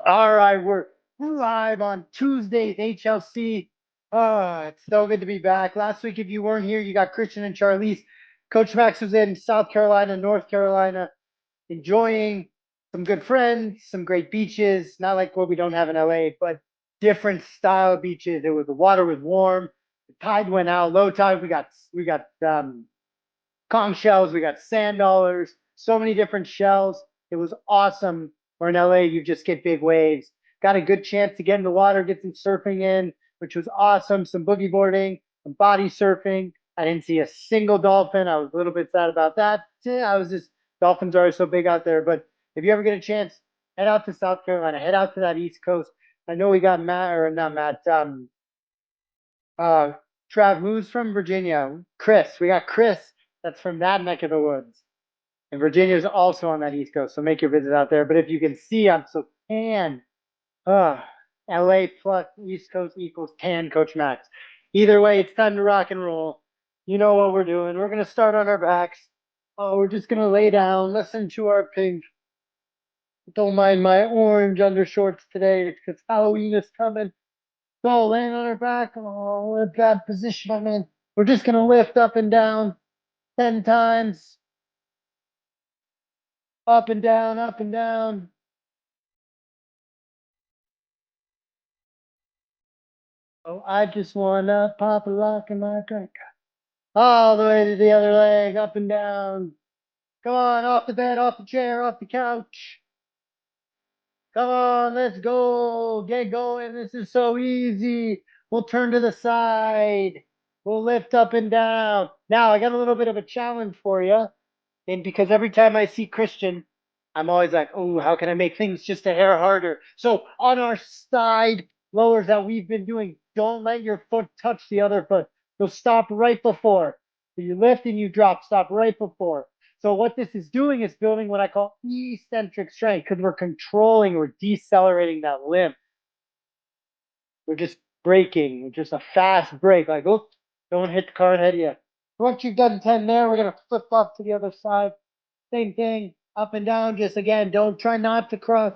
All right, we're live on Tuesday's HLC. It's so good to be back. Last week, if you weren't here, you got Christian and Charlize. Coach Max was in South Carolina, North Carolina, enjoying some good friends, some great beaches. Not like what we don't have in LA, but different style beaches. The water was warm. The tide went out. Low tide, we got conch shells, we got sand dollars, so many different shells. It was awesome. Or in LA, you just get big waves. Got a good chance to get in the water, get some surfing in, which was awesome. Some boogie boarding, some body surfing. I didn't see a single dolphin. I was a little bit sad about that. I was just dolphins are so big out there. But if you ever get a chance, head out to South Carolina, head out to that East Coast. I know we got Matt or not Matt. Uh, Trav, who's from Virginia? Chris. We got Chris. That's from that neck of the woods. And Virginia is also on that East Coast, so make your visit out there. But if you can see, I'm so tan. Uh, LA plus East Coast equals tan, Coach Max. Either way, it's time to rock and roll. You know what we're doing. We're going to start on our backs. Oh, we're just going to lay down, listen to our pink. Don't mind my orange undershorts today because Halloween is coming. So laying on our back. Oh, what a bad position I'm in. We're just going to lift up and down 10 times. Up and down, up and down. Oh, I just wanna pop a lock in my drink. All the way to the other leg, up and down. Come on, off the bed, off the chair, off the couch. Come on, let's go. Get going. This is so easy. We'll turn to the side. We'll lift up and down. Now, I got a little bit of a challenge for you. And because every time I see Christian, I'm always like, oh, how can I make things just a hair harder? So on our side lowers that we've been doing, don't let your foot touch the other foot. You'll stop right before. So you lift and you drop, stop right before. So what this is doing is building what I call eccentric strength because we're controlling, we're decelerating that limb. We're just braking, just a fast break, like, oh, don't hit the car ahead of you. Once you've done 10 there, we're going to flip off to the other side. Same thing, up and down. Just again, don't try not to cross.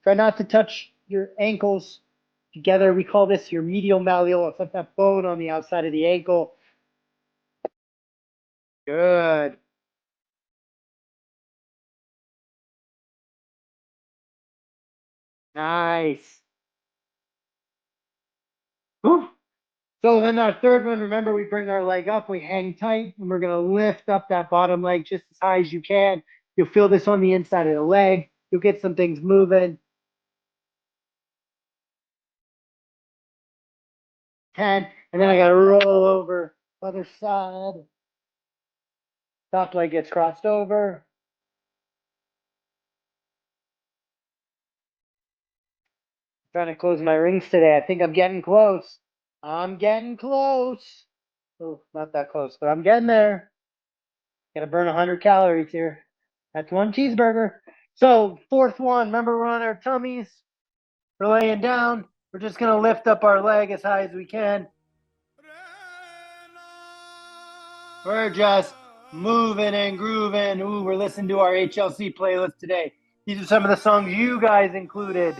Try not to touch your ankles together. We call this your medial malleolus. That's that bone on the outside of the ankle. Good. Nice. Whew. So then our third one, remember we bring our leg up, we hang tight, and we're gonna lift up that bottom leg just as high as you can. You'll feel this on the inside of the leg. You'll get some things moving. 10, and then I gotta roll over other side. Top leg gets crossed over. Trying to close my rings today. I think I'm getting close. I'm getting close. Oh, not that close, but I'm getting there. Gotta burn 100 calories here. That's one cheeseburger. So, fourth one, remember we're on our tummies. We're laying down. We're just gonna lift up our leg as high as we can. We're just moving and grooving. Ooh, we're listening to our HLC playlist today. These are some of the songs you guys included.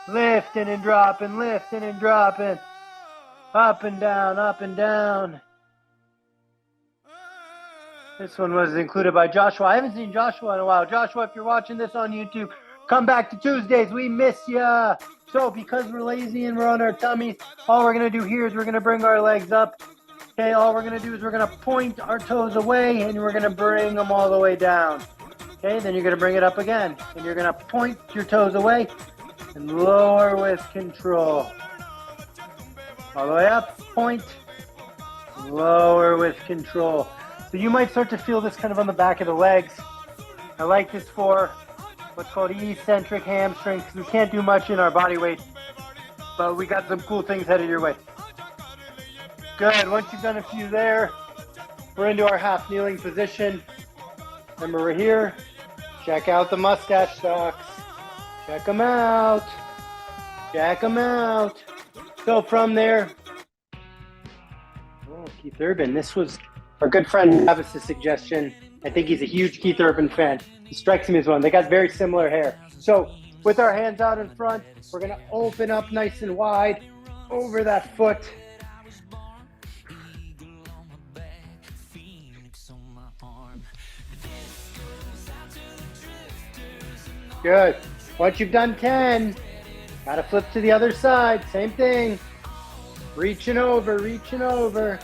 Lifting and dropping, lifting and dropping. Up and down, up and down. This one was included by Joshua. I haven't seen Joshua in a while. Joshua, if you're watching this on YouTube, come back to Tuesdays. We miss ya. So because we're lazy and we're on our tummies, all we're going to do here is we're going to bring our legs up. Okay, all we're going to do is we're going to point our toes away and we're going to bring them all the way down. Okay, then you're going to bring it up again. And you're going to point your toes away and lower with control. All the way up, point, lower with control. So you might start to feel this kind of on the back of the legs. I like this for what's called eccentric hamstrings because we can't do much in our body weight, but we got some cool things headed your way. Good, once you've done a few there, we're into our half kneeling position. Remember we're here. Check out the mustache socks. Check them out. Check them out. So from there, oh, Keith Urban, this was our good friend Travis's suggestion. I think he's a huge Keith Urban fan. He strikes me as one. They got very similar hair. So with our hands out in front. We're going to open up nice and wide over that foot. Good. Once you've done 10, gotta flip to the other side. Same thing. Reaching over, reaching over.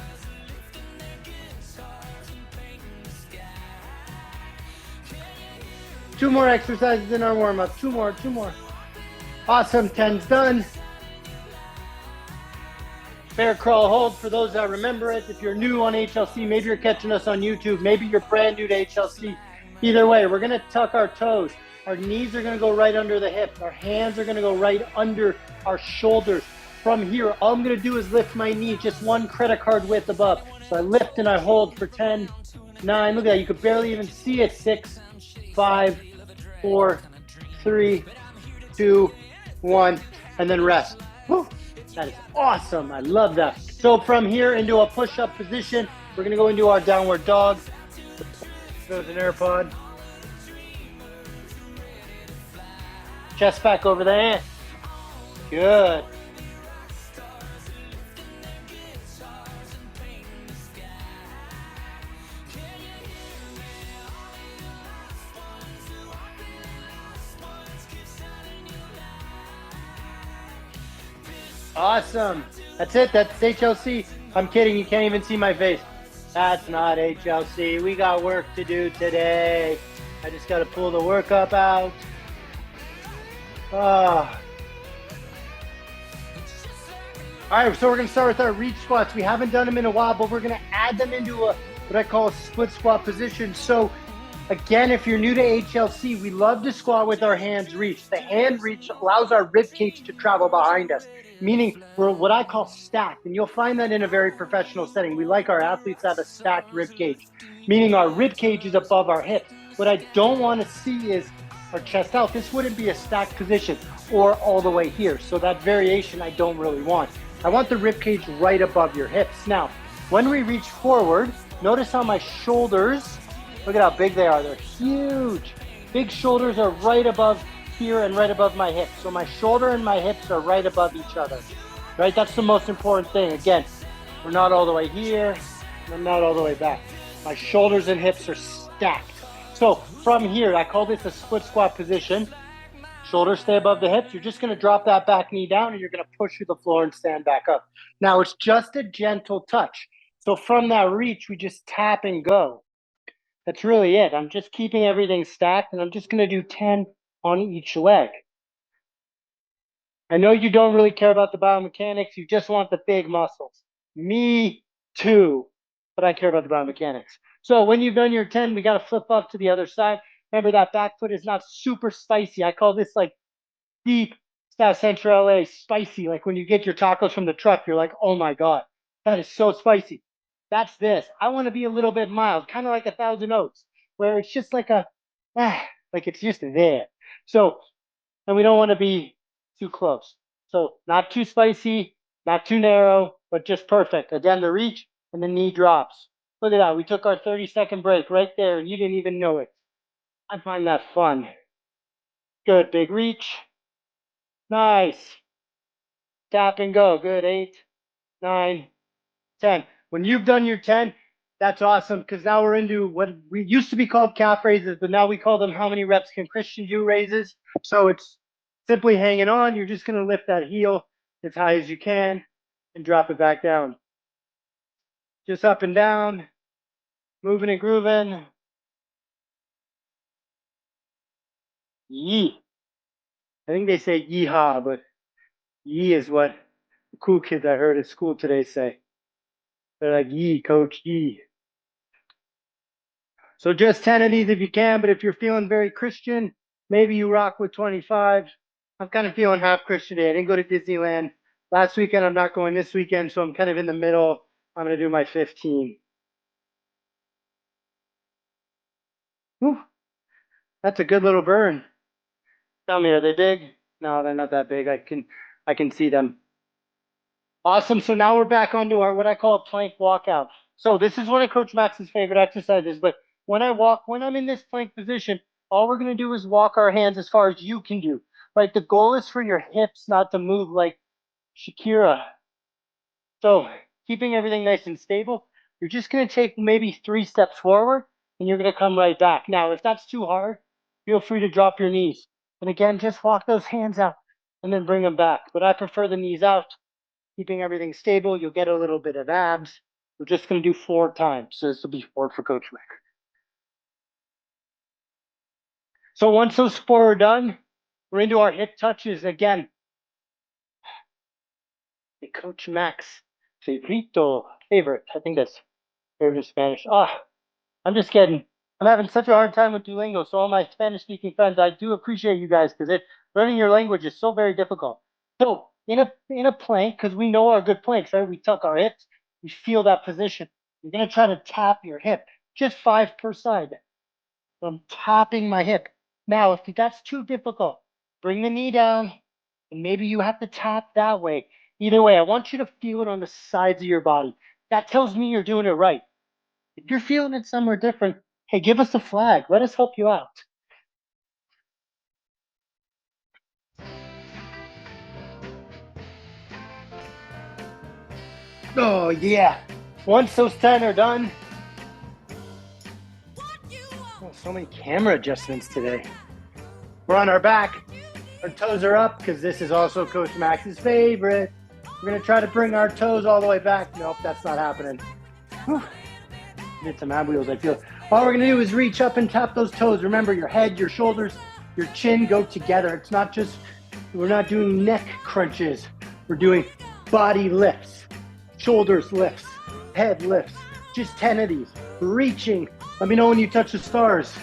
Two more exercises in our warm-up. Two more. Awesome, 10's done. Bear crawl hold for those that remember it. If you're new on HLC, maybe you're catching us on YouTube, maybe you're brand new to HLC. Either way, we're gonna tuck our toes. Our knees are gonna go right under the hips. Our hands are gonna go right under our shoulders. From here, all I'm gonna do is lift my knee just one credit card width above. So I lift and I hold for 10, 9, look at that, you could barely even see it. 6, 5, 4, 3, 2, 1, and then rest. Woo. That is awesome. I love that. So from here into a push-up position, we're going to go into our downward dog. There's an AirPod. Chest back over the hand. Good. Awesome. That's it. That's HLC. I'm kidding. You can't even see my face. That's not HLC. We got work to do today. I just got to pull the workup out. All right, so we're going to start with our reach squats. We haven't done them in a while, but we're going to add them into what I call a split squat position. So again, if you're new to HLC, we love to squat with our hands reached. The hand reach allows our rib cage to travel behind us, meaning we're what I call stacked. And you'll find that in a very professional setting. We like our athletes to have a stacked rib cage, meaning our rib cage is above our hips. What I don't want to see is our chest out. This wouldn't be a stacked position or all the way here. So that variation I don't really want. I want the rib cage right above your hips. Now, when we reach forward, notice how my shoulders, look at how big they are. They're huge. Big shoulders are right above here and right above my hips. So my shoulder and my hips are right above each other, right? That's the most important thing. Again, we're not all the way here, and I'm not all the way back. My shoulders and hips are stacked. So from here, I call this a split squat position. Shoulders stay above the hips. You're just going to drop that back knee down and you're going to push through the floor and stand back up. Now it's just a gentle touch. So from that reach, we just tap and go. That's really it. I'm just keeping everything stacked and I'm just going to do 10 on each leg. I know you don't really care about the biomechanics. You just want the big muscles. Me too. But I care about the biomechanics. So when you've done your 10, we got to flip up to the other side. Remember that back foot is not super spicy. I call this like deep South Central LA spicy. Like when you get your tacos from the truck, you're like, oh my God, that is so spicy. That's this. I want to be a little bit mild, kind of like 1,000 oats, where it's just like like it's just there. So, and we don't want to be too close. So not too spicy, not too narrow, but just perfect. Again, the reach and the knee drops. Look at that. We took our 30-second break right there and you didn't even know it. I find that fun. Good. Big reach. Nice. Tap and go. Good. 8, 9, 10. When you've done your 10, that's awesome because now we're into what we used to be called calf raises, but now we call them how many reps can Christian do raises. So it's simply hanging on. You're just going to lift that heel as high as you can and drop it back down. Just up and down, moving and grooving. Yee. I think they say yeehaw, but yee is what the cool kids I heard at school today say. They're like, yee, coach, yee. So just 10 of these if you can, but if you're feeling very Christian, maybe you rock with 25. I'm kind of feeling half Christian today. I didn't go to Disneyland last weekend. I'm not going this weekend, so I'm kind of in the middle. I'm going to do my 15. Whew. That's a good little burn. Tell me, are they big? No, they're not that big. I can see them. Awesome. So now we're back onto our what I call a plank walkout. So this is one of Coach Max's favorite exercises. But when I'm in this plank position, all we're going to do is walk our hands as far as you can do. right? The goal is for your hips not to move like Shakira. So keeping everything nice and stable, you're just going to take maybe 3 steps forward and you're going to come right back. Now, if that's too hard, feel free to drop your knees. And again, just walk those hands out and then bring them back. But I prefer the knees out, keeping everything stable. You'll get a little bit of abs. We're just going to do 4 times. So this will be 4 for Coach Mac. So once those 4 are done, we're into our hip touches again. Coach Mac's favorite. I think that's favorite in Spanish. I'm just kidding. I'm having such a hard time with Duolingo. So all my Spanish-speaking friends, I do appreciate you guys because learning your language is so very difficult. So in a plank, because we know our good planks, right? We tuck our hips, we feel that position. You're gonna try to tap your hip, just 5 per side. So I'm tapping my hip. Now, if that's too difficult, bring the knee down, and maybe you have to tap that way. Either way, I want you to feel it on the sides of your body. That tells me you're doing it right. If you're feeling it somewhere different, hey, give us a flag. Let us help you out. Oh, yeah. Once those 10 are done, so many camera adjustments today. We're on our back. Our toes are up because this is also Coach Max's favorite. We're going to try to bring our toes all the way back. Nope, that's not happening. Whew. Did some ab wheels, I feel. All we're going to do is reach up and tap those toes. Remember, your head, your shoulders, your chin go together. It's not just, we're not doing neck crunches. We're doing body lifts, shoulders lifts, head lifts. Just 10 of these. Reaching. Let me know when you touch the stars.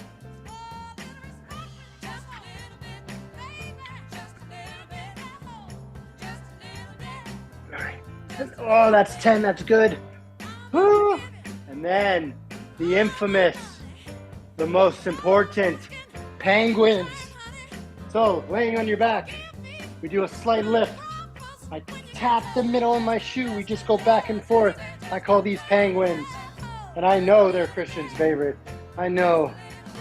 All right. Oh, that's 10. That's good. Woo. And then the infamous, the most important, penguins. So laying on your back, we do a slight lift. I tap the middle of my shoe. We just go back and forth. I call these penguins. And I know they're Christian's favorite. I know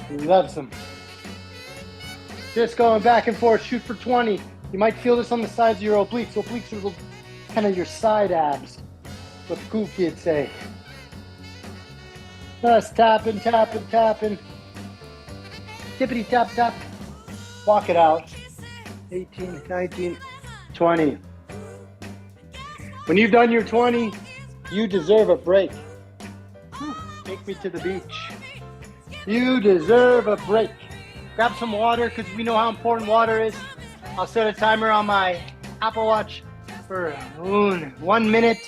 he loves them. Just going back and forth, shoot for 20. You might feel this on the sides of your obliques. Obliques are kind of your side abs. What the cool kids say. Just tapping, tapping, tapping. Tippity tap tap. Walk it out. 18, 19, 20. When you've done your 20, you deserve a break. Take me to the beach. You deserve a break. Grab some water because we know how important water is. I'll set a timer on my Apple Watch for 1 minute.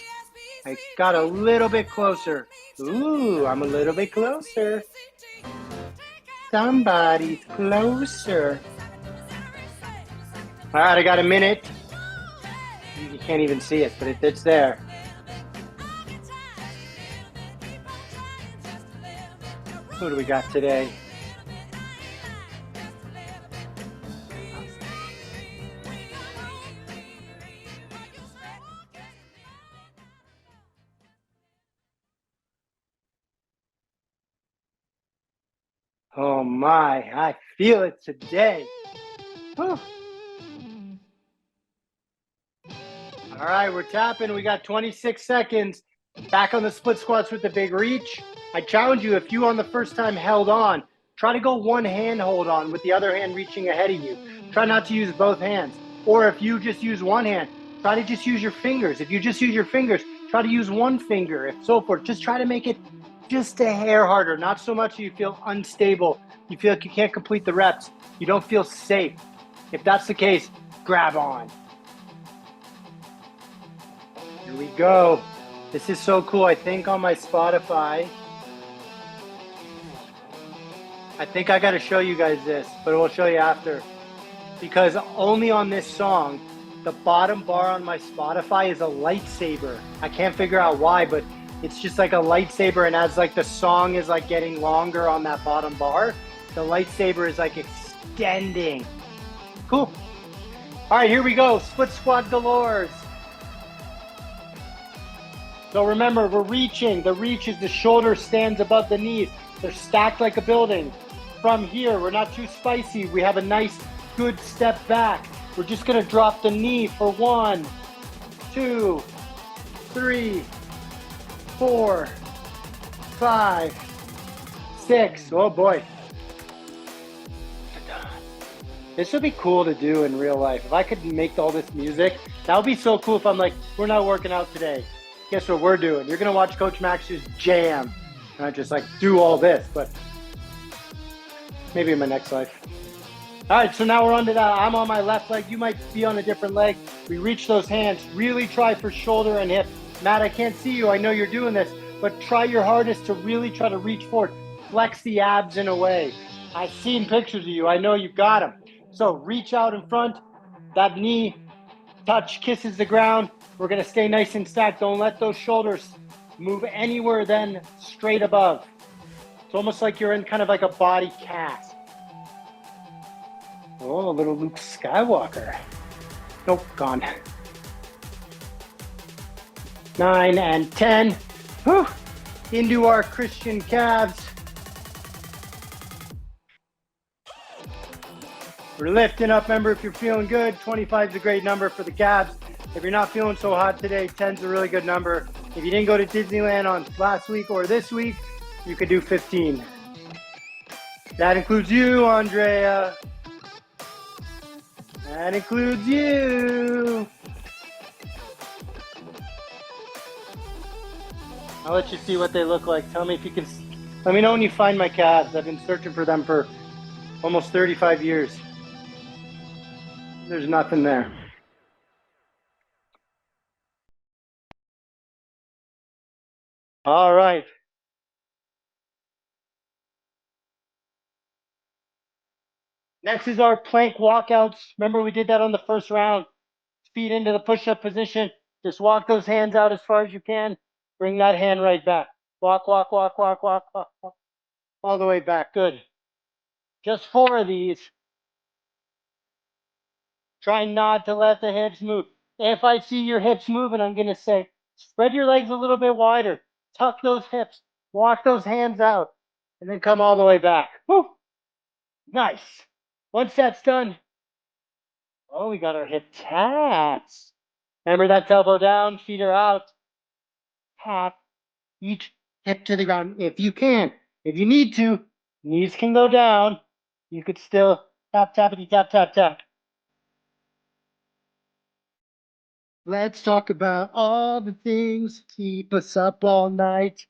I got a little bit closer. Ooh, I'm a little bit closer. Somebody's closer. All right, I got a minute. You can't even see it, but it's there. Who do we got today? Oh my, I feel it today. Whew. All right, we're tapping. We got 26 seconds. Back on the split squats with the big reach. I challenge you, if you on the first time held on, try to go one hand hold on with the other hand reaching ahead of you. Try not to use both hands. Or if you just use one hand, try to just use your fingers. If you just use your fingers, try to use one finger, and so forth. Just try to make it just a hair harder. Not so much you feel unstable. You feel like you can't complete the reps. You don't feel safe. If that's the case, grab on. Here we go. This is so cool. I think on my Spotify, I think I got to show you guys this, but we'll show you after. Because only on this song, the bottom bar on my Spotify is a lightsaber. I can't figure out why, but it's just like a lightsaber, and as like the song is like getting longer on that bottom bar, the lightsaber is like extending. Cool. All right, here we go. Split squat galores. So remember, we're reaching. The reach is the shoulder stands above the knees. They're stacked like a building. From here, we're not too spicy. We have a nice good step back. We're just gonna drop the knee for 1, 2, 3, 4, 5, 6. Oh boy. This would be cool to do in real life. If I could make all this music, that would be so cool if I'm like, we're not working out today. Guess what we're doing? You're gonna watch Coach Max just jam. And I just like do all this, but maybe in my next life. All right, so now we're on to that. I'm on my left leg. You might be on a different leg. We reach those hands. Really try for shoulder and hip. Matt, I can't see you. I know you're doing this, but try your hardest to really try to reach forward. Flex the abs in a way. I've seen pictures of you. I know you've got them. So reach out in front. That knee touch kisses the ground. We're going to stay nice and stacked. Don't let those shoulders move anywhere then straight above. It's almost like you're in kind of like a body cast. Oh, a little Luke Skywalker. Nope, gone. 9 and 10. Whew. Into our Christian calves. We're lifting up. Remember, if you're feeling good, 25 is a great number for the calves. If you're not feeling so hot today, 10 is a really good number. If you didn't go to Disneyland on last week or this week, you could do 15. That includes you, Andrea. That includes you. I'll let you see what they look like. Tell me if you can. Let me know when you find my calves. I've been searching for them for almost 35 years. There's nothing there. All right. Next is our plank walkouts. Remember we did that on the first round. Feet into the push-up position. Just walk those hands out as far as you can. Bring that hand right back. Walk, walk, walk, walk, walk, walk, walk. All the way back. Good. Just 4 of these. Try not to let the hips move. If I see your hips moving, I'm going to say, spread your legs a little bit wider. Tuck those hips. Walk those hands out. And then come all the way back. Woo! Nice. Once that's done, oh, we got our hip taps. Remember, that's elbow down, feet are out. Tap each hip to the ground if you can. If you need to, knees can go down. You could still tap, tappity, tap, tap, tap. Let's talk about all the things keep us up all night.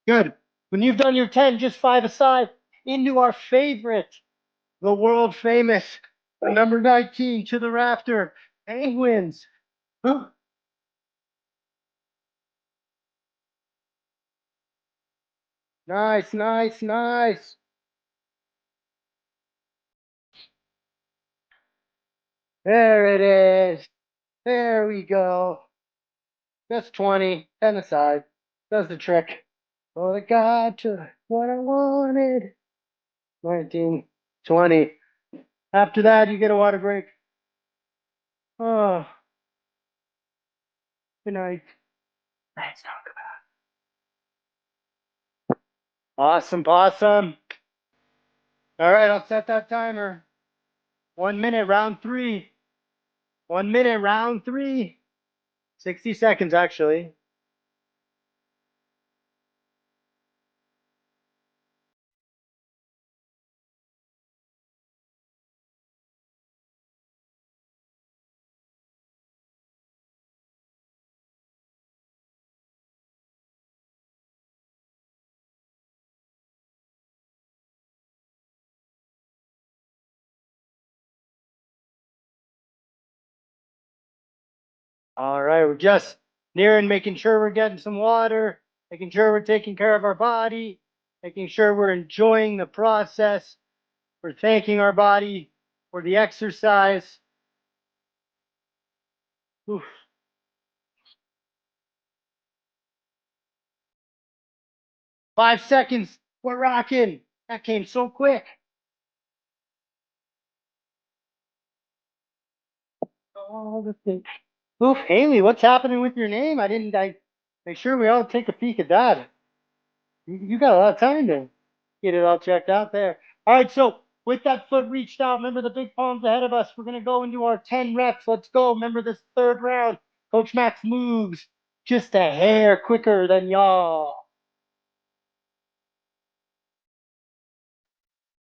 Good. When you've done your 10, just 5 aside, into our favorite, the world famous, number 19 to the rafter, penguins. Nice, nice, nice. There it is. There we go. Just 20, 10 aside. Does the trick. Oh, I got to what I wanted. 19, 20. After that, you get a water break. Oh, good night. Let's talk about. Awesome, awesome. All right, I'll set that timer. 1 minute, round 3. 1 minute, round 3. 60 seconds, actually. All right, we're just nearing making sure we're getting some water, making sure we're taking care of our body, making sure we're enjoying the process. We're thanking our body for the exercise. Oof. 5 seconds, we're rocking. That came so quick. All the things. Oof, Haley, what's happening with your name? I make sure we all take a peek at that. You got a lot of time to get it all checked out there. All right, so With that foot reached out, remember the big palms ahead of us. We're going to go into our 10 reps. Let's go. Remember this third round. Coach Max moves just a hair quicker than y'all.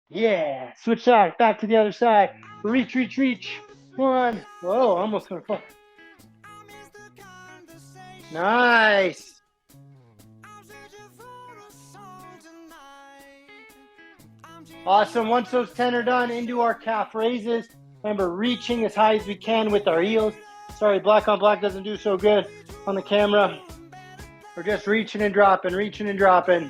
Yeah. Switch side. Back to the other side. Reach, reach, reach. One. Whoa, almost going to fall. Nice. Awesome. Once those 10 are done, into our calf raises. Remember, reaching as high as we can with our heels. Sorry, black on black doesn't do so good on the camera. We're just reaching and dropping, reaching and dropping.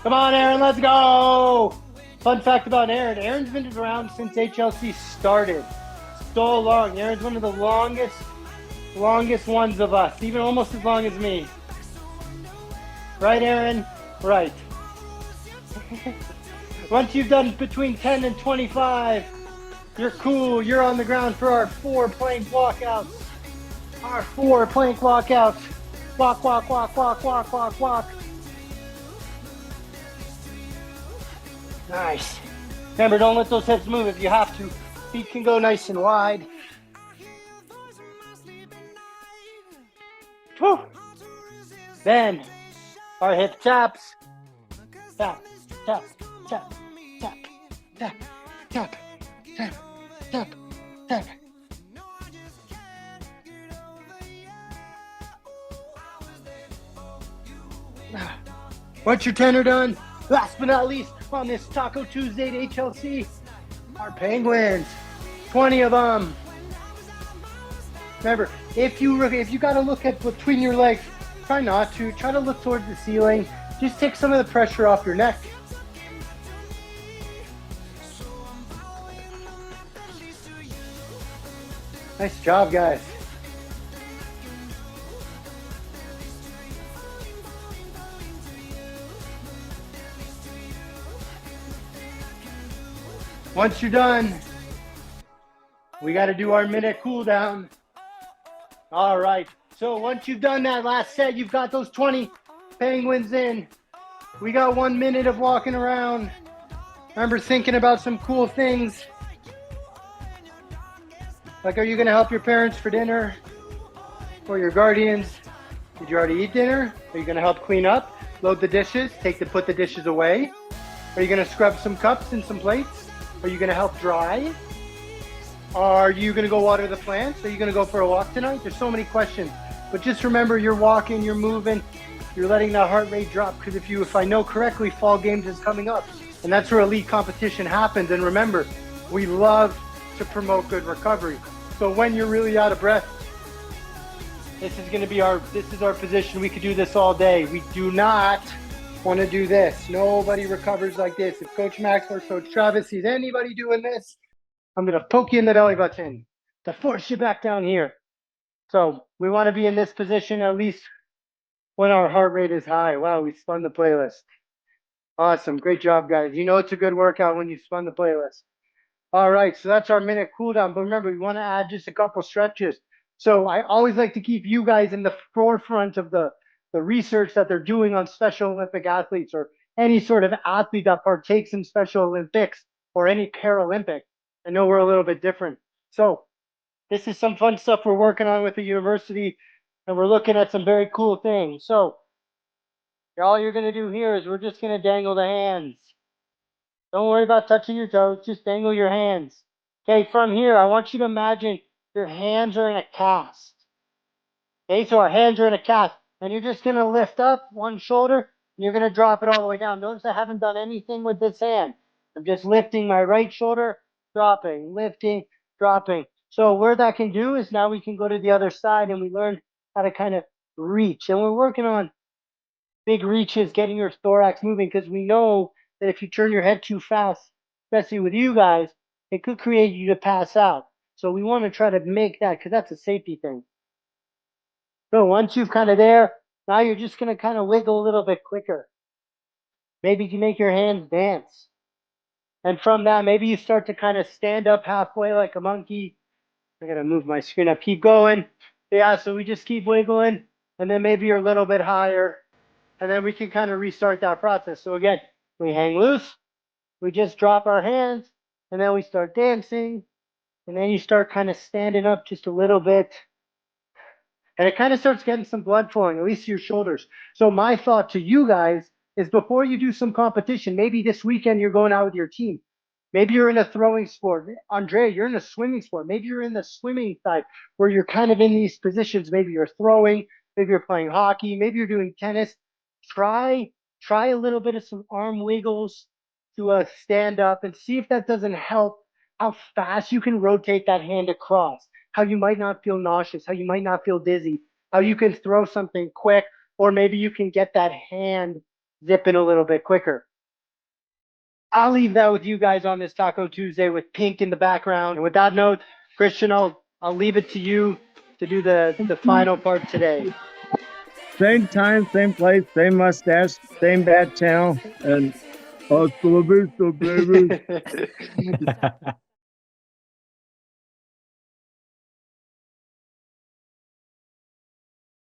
Come on, Aaron, let's go. Fun fact about Aaron. Aaron's been around since HLC started. So long. Aaron's one of the longest ones of us, even almost as long as me. Right, Aaron? Right. Once you've done between 10 and 25, you're cool. You're on the ground for our 4 plank walkouts. Our 4 plank walkouts. Walk, walk, walk, walk, walk, walk, walk. Nice. Remember, don't let those hips move if you have to. Feet can go nice and wide. Whew. Then, our hip taps. Tap, tap, tap, tap, tap, tap, tap, tap, tap. Once your 10 are done, last but not least, on this Taco Tuesday at HLC, our penguins, 20 of them. Remember, if you got to look at between your legs, try not to. Try to look towards the ceiling. Just take some of the pressure off your neck. Nice job, guys. Once you're done, we got to do our minute cool down. All right. So once you've done that last set, you've got those 20 penguins in. We got 1 minute of walking around. Remember thinking about some cool things. Like, are you going to help your parents for dinner? Or your guardians? Did you already eat dinner? Are you going to help clean up? Load the dishes? Put the dishes away? Are you going to scrub some cups and some plates? Are you going to help dry? Are you going to go water the plants? Are you going to go for a walk tonight? There's so many questions. But just remember, you're walking, you're moving, you're letting that heart rate drop. Because if I know correctly, fall games is coming up. And that's where elite competition happens. And remember, we love to promote good recovery. So when you're really out of breath, this is our position. We could do this all day. We do not want to do this. Nobody recovers like this. If Coach Max or Coach Travis sees anybody doing this, I'm going to poke you in the belly button to force you back down here. So we want to be in this position at least when our heart rate is high. Wow, we spun the playlist. Awesome. Great job, guys. You know it's a good workout when you spun the playlist. All right, so that's our minute cool down. But remember, we want to add just a couple stretches. So I always like to keep you guys in the forefront of the research that they're doing on Special Olympic athletes or any sort of athlete that partakes in Special Olympics or any Paralympic. I know we're a little bit different. So this is some fun stuff we're working on with the university, and we're looking at some very cool things. So all you're going to do here is we're just going to dangle the hands. Don't worry about touching your toes. Just dangle your hands. Okay, from here, I want you to imagine your hands are in a cast. Okay, so our hands are in a cast. And you're just going to lift up one shoulder, and you're going to drop it all the way down. Notice I haven't done anything with this hand. I'm just lifting my right shoulder, dropping, lifting, dropping. So where that can do is now we can go to the other side, and we learn how to kind of reach. And we're working on big reaches, getting your thorax moving, because we know that if you turn your head too fast, especially with you guys, it could create you to pass out. So we want to try to make that, because that's a safety thing. So once you've kind of there, now you're just going to kind of wiggle a little bit quicker. Maybe you make your hands dance. And from that, maybe you start to kind of stand up halfway like a monkey. I gotta move my screen up. Keep going. Yeah, so we just keep wiggling, and then maybe you're a little bit higher, and then we can kind of restart that process. So again, we hang loose, we just drop our hands, and then we start dancing, and then you start kind of standing up just a little bit, and it kind of starts getting some blood flowing, at least to your shoulders. So my thought to you guys is before you do some competition, maybe this weekend you're going out with your team. Maybe you're in a throwing sport. Andrea, you're in a swimming sport. Maybe you're in the swimming side where you're kind of in these positions. Maybe you're throwing, maybe you're playing hockey, maybe you're doing tennis. Try try a little bit of some arm wiggles to stand up and see if that doesn't help how fast you can rotate that hand across, how you might not feel nauseous, how you might not feel dizzy, how you can throw something quick, or maybe you can get that hand zipping a little bit quicker. I'll leave that with you guys on this Taco Tuesday with Pink in the background. And with that note, Christian, I'll leave it to you to do the final part today. Same time, same place, same mustache, same bad channel, and hasta la vista, baby.